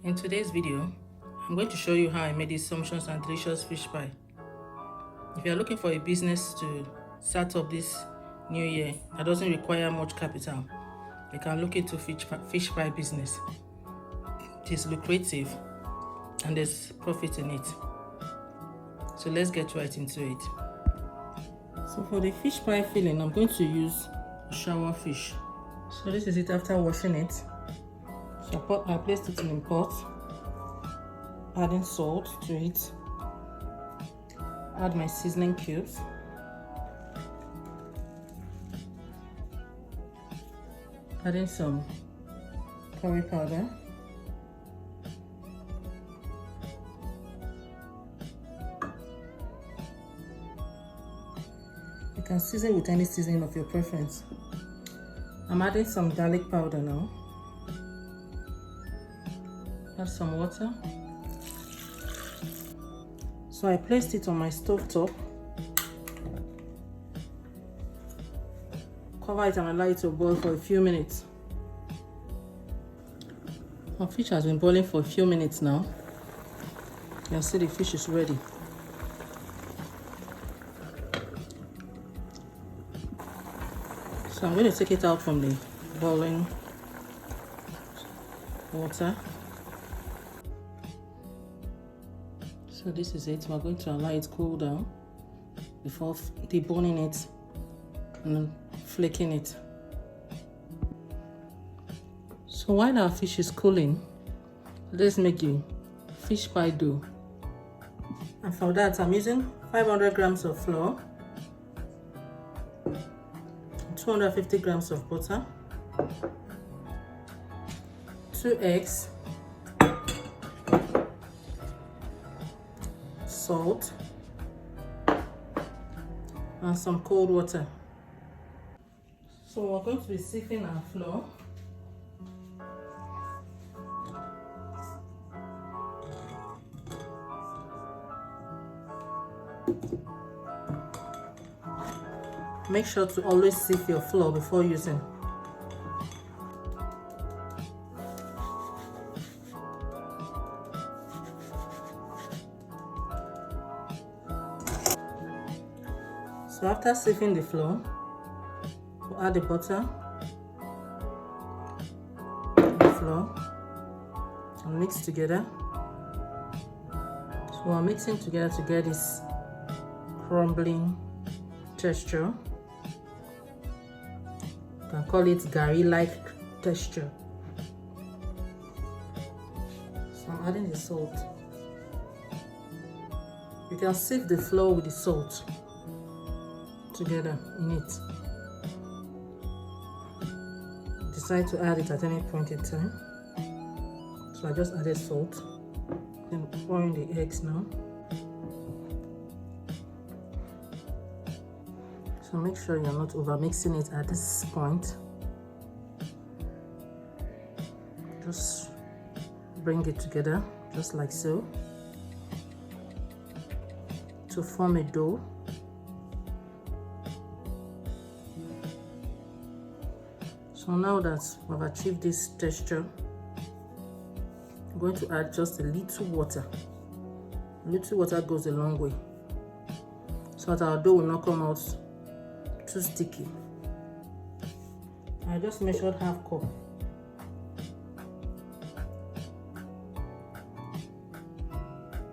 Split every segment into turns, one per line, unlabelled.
In today's video, I'm going to show you how I made this sumptuous and delicious fish pie. If you are looking for a business to start up this new year that doesn't require much capital, you can look into fish pie business. It is lucrative and there's profit in it. So let's get right into it. So for the fish pie filling, I'm going to use shower fish. So this is it after washing it. So I placed it in a pot, adding salt to it, add my seasoning cubes, adding some curry powder, you can season with any seasoning of your preference. I'm adding some garlic powder now. Add some water. So I placed it on my stove top. Cover it and allow it to boil for a few minutes. Our fish has been boiling for a few minutes now. You can see the fish is ready. So I'm going to take it out from the boiling water. So this is it. We're going to allow it cool down before deboning it and then flaking it. So while our fish is cooling, let's make the fish pie dough. And for that, I'm using 500 grams of flour, 250 grams of butter, 2 eggs, salt, and some cold water. So we're going to be sifting our flour. Make sure to always sieve your flour before using. So after sieving the flour, we'll add the butter, the flour, and mix together. So we're mixing together to get this crumbling texture. You can call it gari-like texture. So I'm adding the salt. You can sieve the flour with the salt together in it. Decide to add it at any point in time. So I just added salt. Then pour in the eggs now. So make sure you're not over mixing it at this point. Just bring it together, just like so, to form a dough. So now that we've achieved this texture, I'm going to add just a little water. A little water goes a long way, so that our dough will not come out too sticky. I just measured half cup.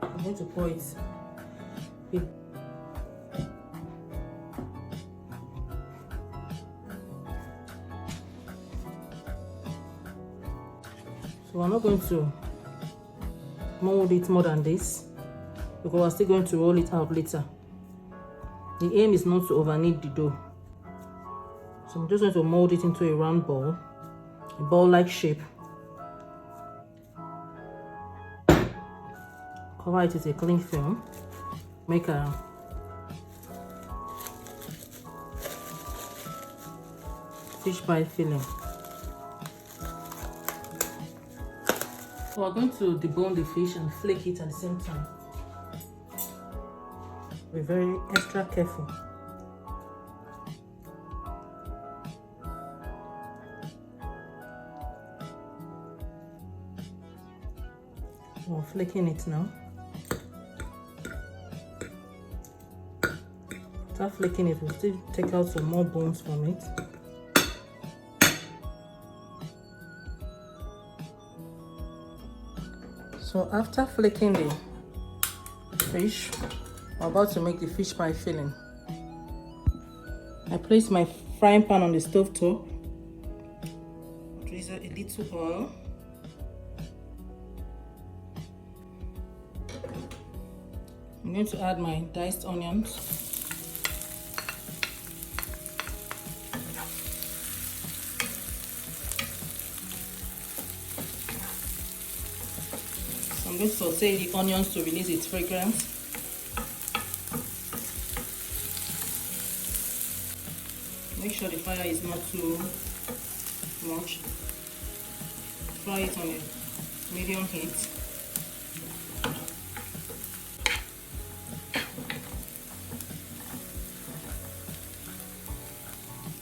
I'm going to pour it. So I'm not going to mold it more than this because we're still going to roll it out later. The aim is not to over knead the dough. So I'm just going to mold it into a round ball, a ball-like shape. Cover it with a cling film. Make a fish pie filling. So we're going to debone the fish and flake it at the same time. Be very extra careful. I'm flaking it now. After flaking it, we'll still take out some more bones from it. So after flaking the fish, I'm about to make the fish pie filling. I place my frying pan on the stove top. Drizzle a little oil. I'm going to add my diced onions. So I'm going to saute the onions to release its fragrance. Make sure the fire is not too much. Fry it on a medium heat.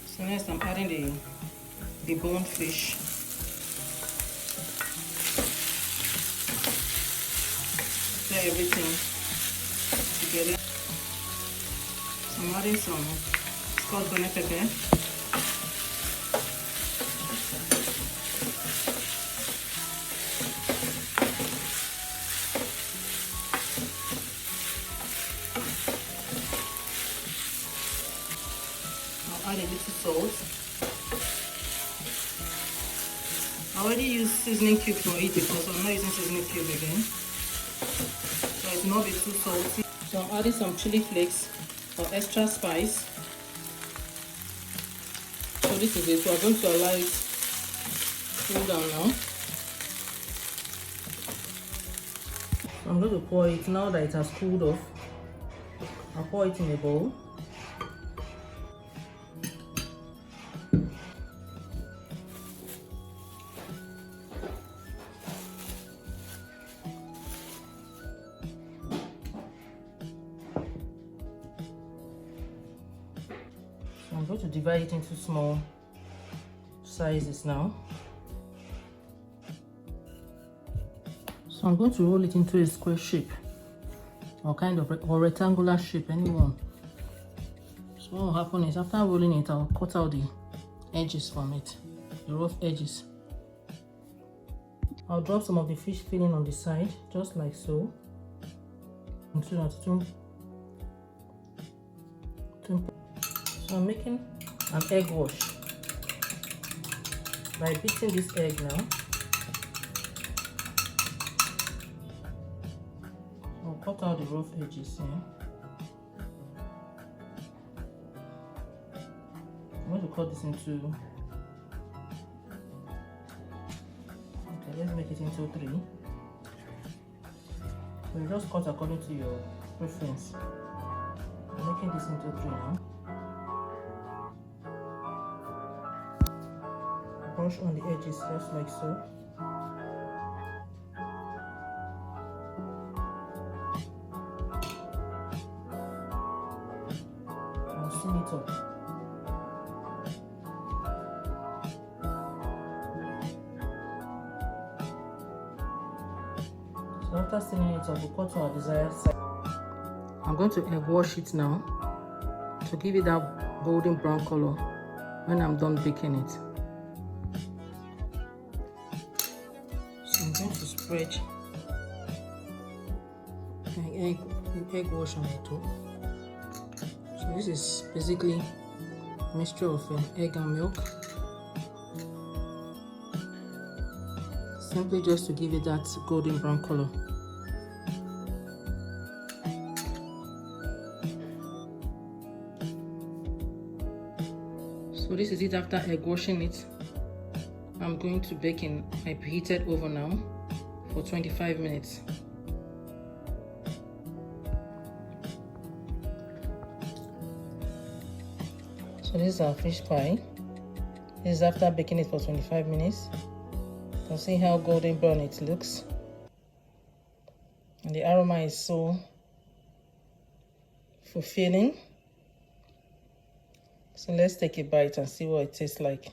So next I'm adding the boned fish. Stir everything together. So I'm adding some scotch bonnet pepper. I'll add a little salt. I already used seasoning cube for it because I'm not using seasoning cube again. So it will not be too salty. So I'm adding some chili flakes for extra spice. So this is it. So I'm going to allow it cool down now. So I'm going to pour it now that it has cooled off. I'll pour it in a bowl. I'm going to divide it into small sizes now. So I'm going to roll it into a square shape or kind of or rectangular shape, anyone. So what will happen is after rolling it, I'll cut out the edges from it, the rough edges. I'll drop some of the fish filling on the side, just like so. So I'm making an egg wash by beating this egg now. I'll cut out the rough edges here. I'm going to cut this into, okay, let's make it into 3. So you just cut according to your preference. I'm making this into 3 now. Brush on the edges just like so. I'll seal it up. So after sealing it up, we'll cut to our desired size. I'm going to egg wash it now to give it that golden brown color when I'm done baking it. So I'm going to spread my egg wash on the top. So this is basically a mixture of egg and milk. Simply just to give it that golden brown color. So this is it after egg washing it. I'm going to bake in my preheated oven now for 25 minutes. So this is our fish pie. This is after baking it for 25 minutes. You can see how golden brown it looks. And the aroma is so fulfilling. So let's take a bite and see what it tastes like.